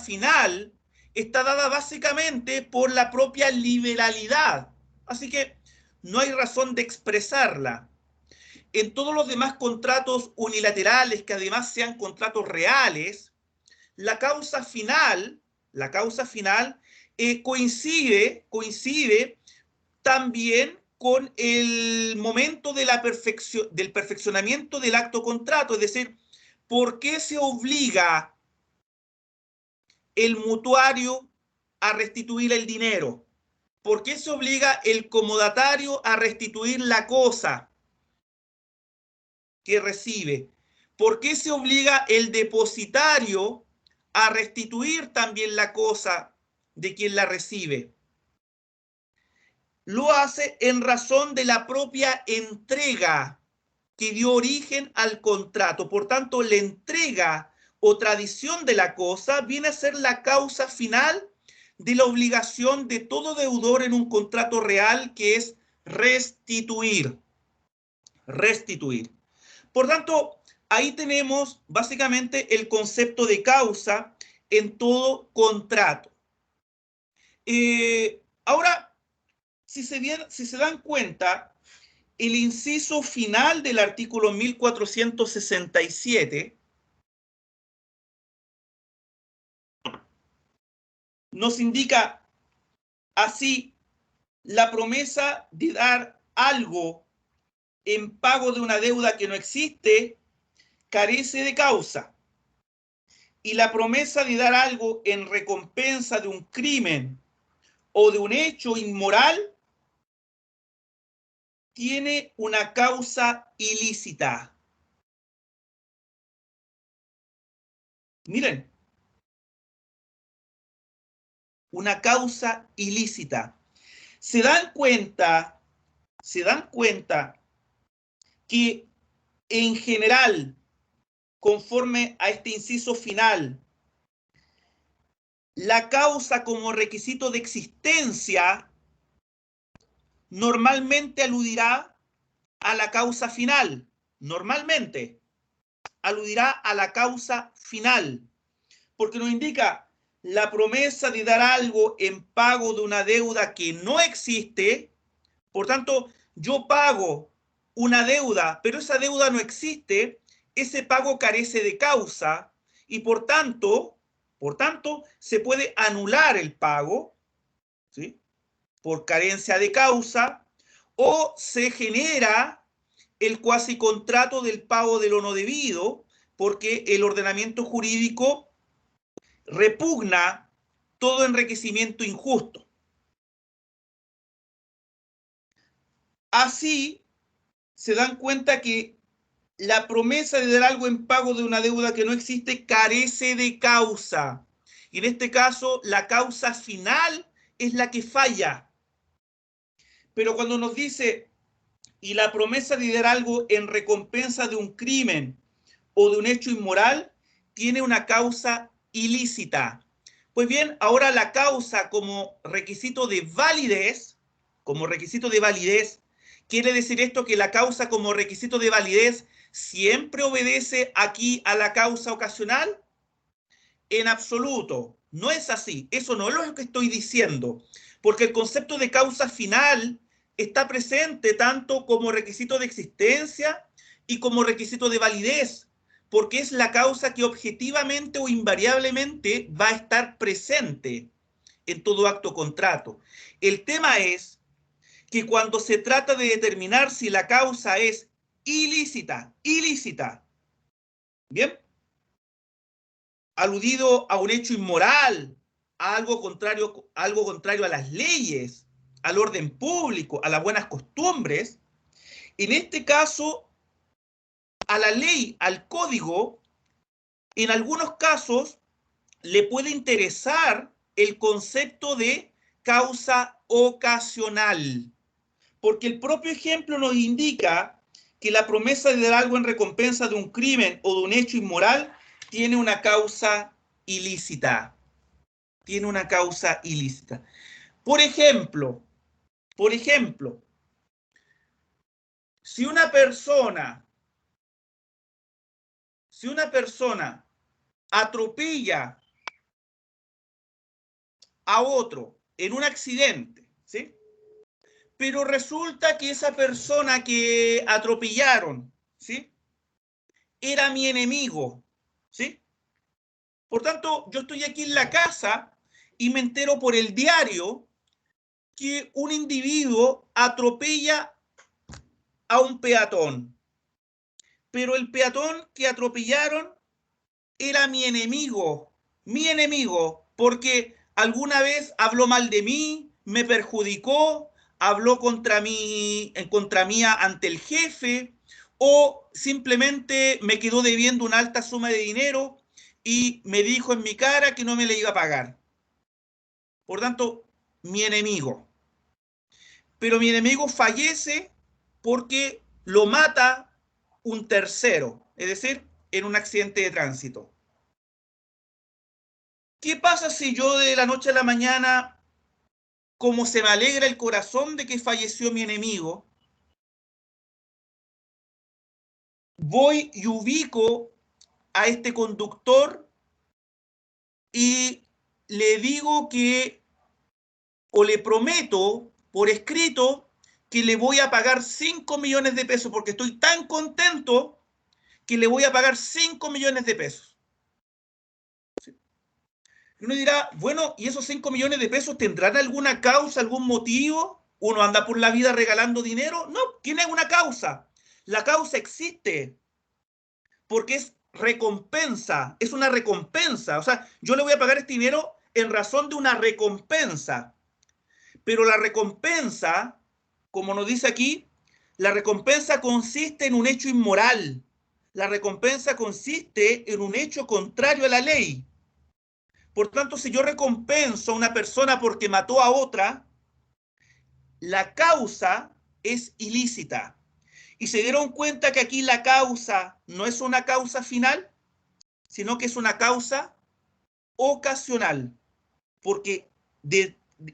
final, está dada básicamente por la propia liberalidad. Así que no hay razón de expresarla. En todos los demás contratos unilaterales, que además sean contratos reales, la causa final coincide también con el momento de del perfeccionamiento del acto contrato, es decir, ¿por qué se obliga el mutuario a restituir el dinero? ¿Por qué se obliga el comodatario a restituir la cosa que recibe? ¿Por qué se obliga el depositario a restituir también la cosa de quien la recibe? Lo hace en razón de la propia entrega que dio origen al contrato. Por tanto, la entrega o tradición de la cosa viene a ser la causa final de la obligación de todo deudor en un contrato real, que es restituir. Por tanto, ahí tenemos básicamente el concepto de causa en todo contrato. Ahora, si se dan cuenta, el inciso final del artículo 1467 nos indica así: la promesa de dar algo en pago de una deuda que no existe carece de causa, y la promesa de dar algo en recompensa de un crimen o de un hecho inmoral tiene una causa ilícita. Miren, una causa ilícita. ¿Se dan cuenta? ¿Se dan cuenta que en general, conforme a este inciso final, la causa como requisito de existencia normalmente aludirá a la causa final? Normalmente aludirá a la causa final, porque nos indica la promesa de dar algo en pago de una deuda que no existe. Por tanto, yo pago una deuda, pero esa deuda no existe, ese pago carece de causa y por tanto, se puede anular el pago, ¿sí?, por carencia de causa, o se genera el cuasicontrato del pago de lo no debido, porque el ordenamiento jurídico repugna todo enriquecimiento injusto. Así, se dan cuenta que la promesa de dar algo en pago de una deuda que no existe carece de causa. Y en este caso, la causa final es la que falla. Pero cuando nos dice, y la promesa de dar algo en recompensa de un crimen o de un hecho inmoral, tiene una causa ilícita. Pues bien, ahora la causa como requisito de validez, quiere decir esto que la causa como requisito de validez siempre obedece aquí a la causa ocasional. En absoluto, no es así. Eso no es lo que estoy diciendo, porque el concepto de causa final está presente tanto como requisito de existencia y como requisito de validez, porque es la causa que objetivamente o invariablemente va a estar presente en todo acto contrato. El tema es que cuando se trata de determinar si la causa es ilícita, ¿bien?, aludido a un hecho inmoral, a algo contrario a las leyes, al orden público, a las buenas costumbres, en este caso, a la ley, al código, en algunos casos le puede interesar el concepto de causa ocasional, porque el propio ejemplo nos indica que la promesa de dar algo en recompensa de un crimen o de un hecho inmoral tiene una causa ilícita. Tiene una causa ilícita. Por ejemplo, si una persona atropella a otro en un accidente, ¿sí?, pero resulta que esa persona que atropellaron, ¿sí?, era mi enemigo, ¿sí? Por tanto, yo estoy aquí en la casa y me entero por el diario que un individuo atropella a un peatón, pero el peatón que atropellaron era mi enemigo, porque alguna vez habló mal de mí, me perjudicó, habló contra mí, en contra mía ante el jefe, o simplemente me quedó debiendo una alta suma de dinero y me dijo en mi cara que no me le iba a pagar. Por tanto, mi enemigo. Pero mi enemigo fallece porque lo mata un tercero, es decir, en un accidente de tránsito. ¿Qué pasa si yo de la noche a la mañana, como se me alegra el corazón de que falleció mi enemigo, voy y ubico a este conductor y le digo que, o le prometo por escrito, que le voy a pagar 5 millones de pesos porque estoy tan contento que le voy a pagar 5 millones de pesos. Y uno dirá, bueno, ¿y esos 5 millones de pesos tendrán alguna causa, algún motivo? ¿Uno anda por la vida regalando dinero? No, tiene una causa. La causa existe porque es recompensa, es una recompensa. O sea, yo le voy a pagar este dinero en razón de una recompensa. Pero la recompensa, como nos dice aquí, la recompensa consiste en un hecho inmoral. La recompensa consiste en un hecho contrario a la ley. Por tanto, si yo recompenso a una persona porque mató a otra, la causa es ilícita. Y se dieron cuenta que aquí la causa no es una causa final, sino que es una causa ocasional, porque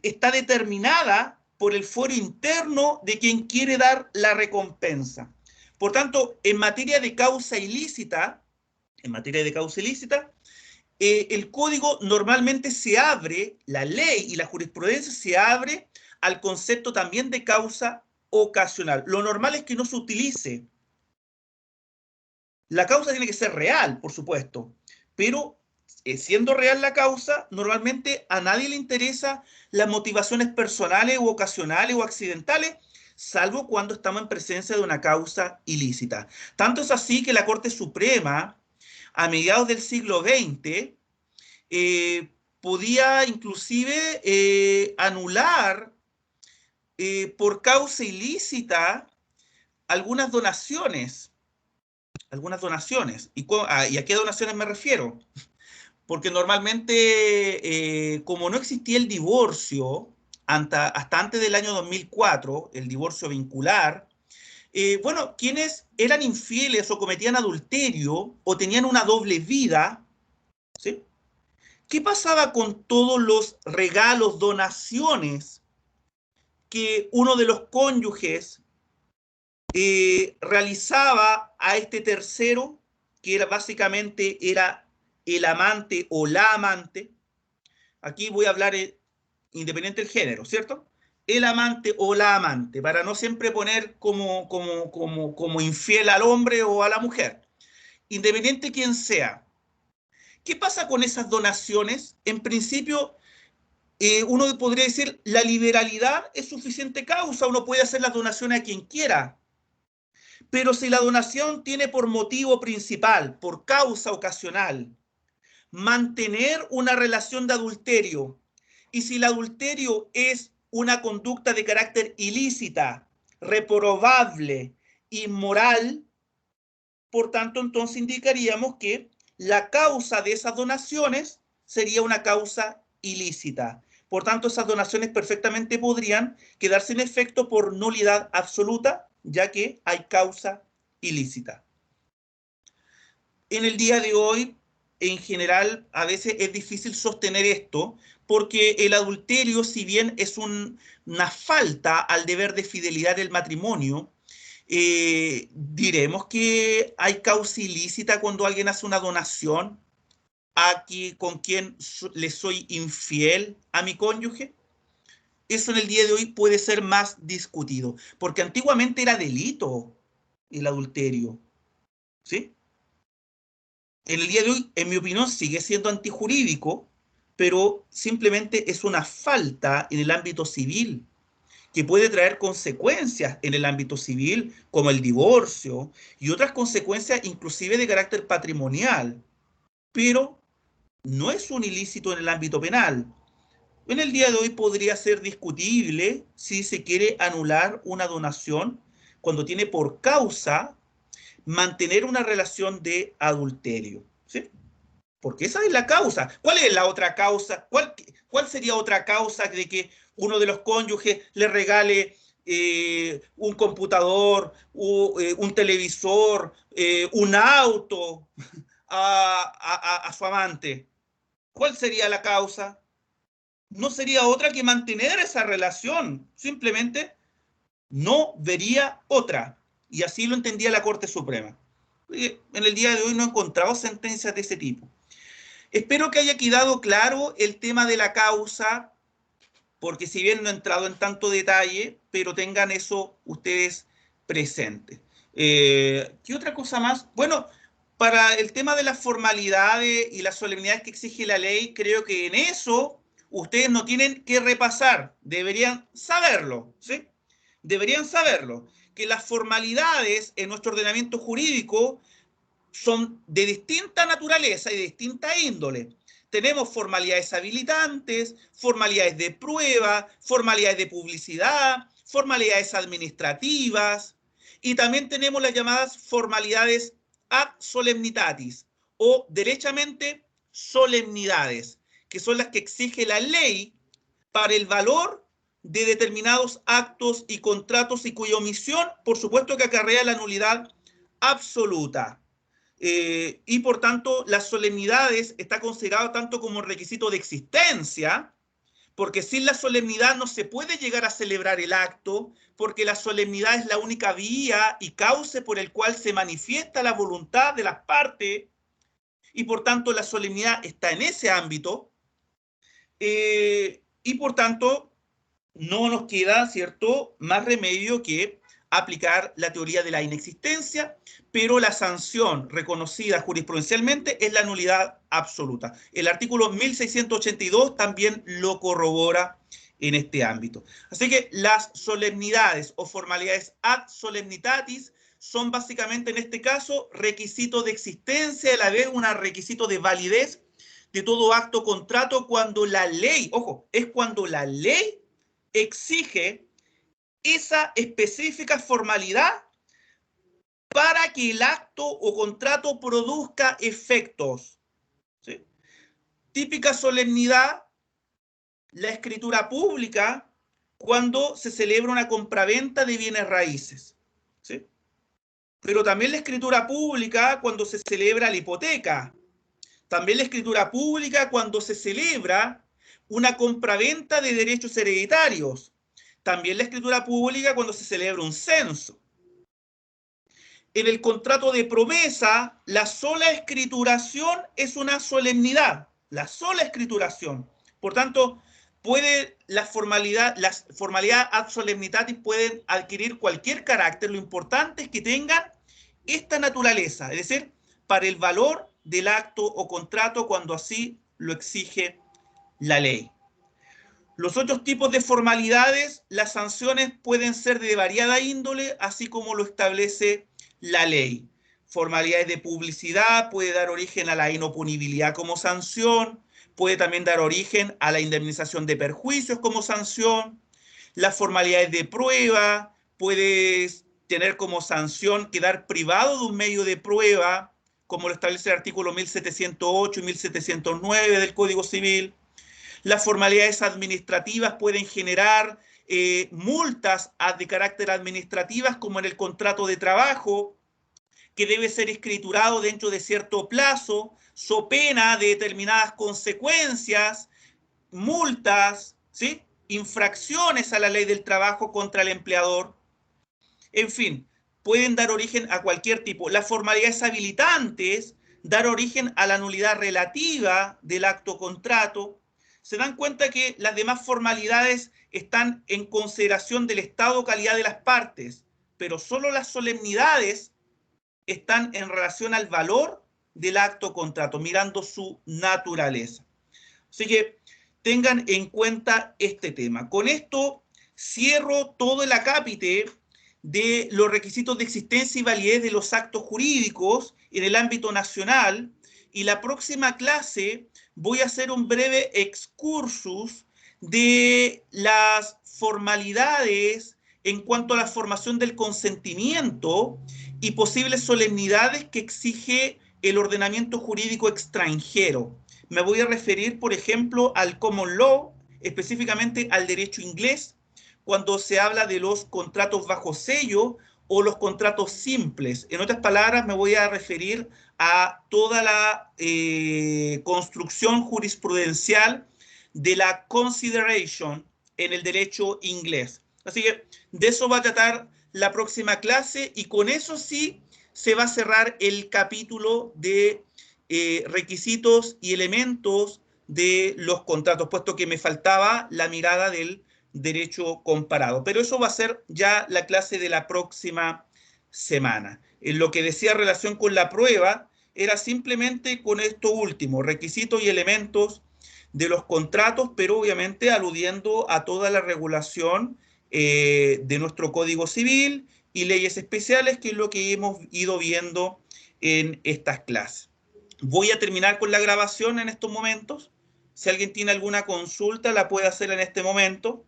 está determinada por el fuero interno de quien quiere dar la recompensa. Por tanto, en materia de causa ilícita, el código normalmente se abre, la ley y la jurisprudencia se abre al concepto también de causa ocasional. Lo normal es que no se utilice. La causa tiene que ser real, por supuesto, pero siendo real la causa, normalmente a nadie le interesa las motivaciones personales u ocasionales o accidentales, salvo cuando estamos en presencia de una causa ilícita. Tanto es así que la Corte Suprema, a mediados del siglo XX, podía inclusive anular por causa ilícita algunas donaciones. ¿Y a qué donaciones me refiero? Porque normalmente, como no existía el divorcio hasta antes del año 2004, el divorcio vincular, bueno, quienes eran infieles o cometían adulterio o tenían una doble vida, ¿sí? ¿Qué pasaba con todos los regalos, donaciones que uno de los cónyuges realizaba a este tercero, que básicamente era el amante o la amante? Aquí voy a hablar independiente del género, ¿cierto? El amante o la amante, para no siempre poner como infiel al hombre o a la mujer, independiente quien sea. ¿Qué pasa con esas donaciones? En principio, uno podría decir, la liberalidad es suficiente causa, uno puede hacer las donaciones a quien quiera, pero si la donación tiene por motivo principal, por causa ocasional, mantener una relación de adulterio, y si el adulterio es una conducta de carácter ilícita, reprobable, inmoral, por tanto, entonces indicaríamos que la causa de esas donaciones sería una causa ilícita. Por tanto, esas donaciones perfectamente podrían quedar sin efecto por nulidad absoluta, ya que hay causa ilícita. En el día de hoy, en general, a veces es difícil sostener esto, porque el adulterio, si bien es una falta al deber de fidelidad del matrimonio, diremos que hay causa ilícita cuando alguien hace una donación con quien le soy infiel a mi cónyuge. Eso en el día de hoy puede ser más discutido, porque antiguamente era delito el adulterio, ¿sí? En el día de hoy, en mi opinión, sigue siendo antijurídico, pero simplemente es una falta en el ámbito civil que puede traer consecuencias en el ámbito civil, como el divorcio y otras consecuencias inclusive de carácter patrimonial, pero no es un ilícito en el ámbito penal. En el día de hoy podría ser discutible si se quiere anular una donación cuando tiene por causa mantener una relación de adulterio, ¿sí? Porque esa es la causa. ¿Cuál es la otra causa? ¿Cuál sería otra causa de que uno de los cónyuges le regale un computador, un televisor, un auto a su amante? ¿Cuál sería la causa? No sería otra que mantener esa relación. Simplemente no vería otra. Y así lo entendía la Corte Suprema. En el día de hoy no he encontrado sentencias de ese tipo. Espero que haya quedado claro el tema de la causa, porque si bien no he entrado en tanto detalle, pero tengan eso ustedes presentes. ¿Qué otra cosa más? Bueno, para el tema de las formalidades y las solemnidades que exige la ley, creo que en eso ustedes no tienen que repasar, deberían saberlo, ¿sí? Deberían saberlo, que las formalidades en nuestro ordenamiento jurídico son de distinta naturaleza y de distinta índole. Tenemos formalidades habilitantes, formalidades de prueba, formalidades de publicidad, formalidades administrativas, y también tenemos las llamadas formalidades ad solemnitatis, o derechamente solemnidades, que son las que exige la ley para el valor de determinados actos y contratos y cuya omisión, por supuesto, que acarrea la nulidad absoluta. Y por tanto, las solemnidades está considerado tanto como requisito de existencia, porque sin la solemnidad no se puede llegar a celebrar el acto, porque la solemnidad es la única vía y cauce por el cual se manifiesta la voluntad de las partes, y por tanto la solemnidad está en ese ámbito, y por tanto no nos queda, ¿cierto?, más remedio que aplicar la teoría de la inexistencia, pero la sanción reconocida jurisprudencialmente es la nulidad absoluta. El artículo 1682 también lo corrobora en este ámbito. Así que las solemnidades o formalidades ad solemnitatis son básicamente en este caso requisitos de existencia, a la vez un requisito de validez de todo acto o contrato cuando la ley, ojo, es cuando la ley exige esa específica formalidad para que el acto o contrato produzca efectos. ¿Sí? Típica solemnidad, la escritura pública cuando se celebra una compraventa de bienes raíces. ¿Sí? Pero también la escritura pública cuando se celebra la hipoteca. También la escritura pública cuando se celebra una compraventa de derechos hereditarios. También la escritura pública cuando se celebra un censo. En el contrato de promesa, la sola escrituración es una solemnidad. La sola escrituración. Por tanto, las formalidades ad solemnitatis pueden adquirir cualquier carácter. Lo importante es que tengan esta naturaleza, es decir, para el valor del acto o contrato cuando así lo exige la ley. Los otros tipos de formalidades, las sanciones pueden ser de variada índole, así como lo establece la ley. Formalidades de publicidad puede dar origen a la inoponibilidad como sanción, puede también dar origen a la indemnización de perjuicios como sanción. Las formalidades de prueba puede tener como sanción quedar privado de un medio de prueba, como lo establece el artículo 1708 y 1709 del Código Civil. Las formalidades administrativas pueden generar multas de carácter administrativas, como en el contrato de trabajo, que debe ser escriturado dentro de cierto plazo, so pena de determinadas consecuencias, multas, ¿sí?, infracciones a la ley del trabajo contra el empleador. En fin, pueden dar origen a cualquier tipo. Las formalidades habilitantes dar origen a la nulidad relativa del acto contrato. Se dan cuenta que las demás formalidades están en consideración del estado o calidad de las partes, pero solo las solemnidades están en relación al valor del acto contrato, mirando su naturaleza. Así que tengan en cuenta este tema. Con esto cierro todo el acápite de los requisitos de existencia y validez de los actos jurídicos en el ámbito nacional, y la próxima clase voy a hacer un breve excursus de las formalidades en cuanto a la formación del consentimiento y posibles solemnidades que exige el ordenamiento jurídico extranjero. Me voy a referir, por ejemplo, al common law, específicamente al derecho inglés, cuando se habla de los contratos bajo sello o los contratos simples. En otras palabras, me voy a referir a toda la construcción jurisprudencial de la consideration en el derecho inglés. Así que de eso va a tratar la próxima clase, y con eso sí se va a cerrar el capítulo de requisitos y elementos de los contratos, puesto que me faltaba la mirada del derecho comparado. Pero eso va a ser ya la clase de la próxima semana. En lo que decía relación con la prueba, era simplemente con esto último, requisitos y elementos de los contratos, pero obviamente aludiendo a toda la regulación de nuestro Código Civil y leyes especiales, que es lo que hemos ido viendo en estas clases. Voy a terminar con la grabación en estos momentos. Si alguien tiene alguna consulta, la puede hacer en este momento.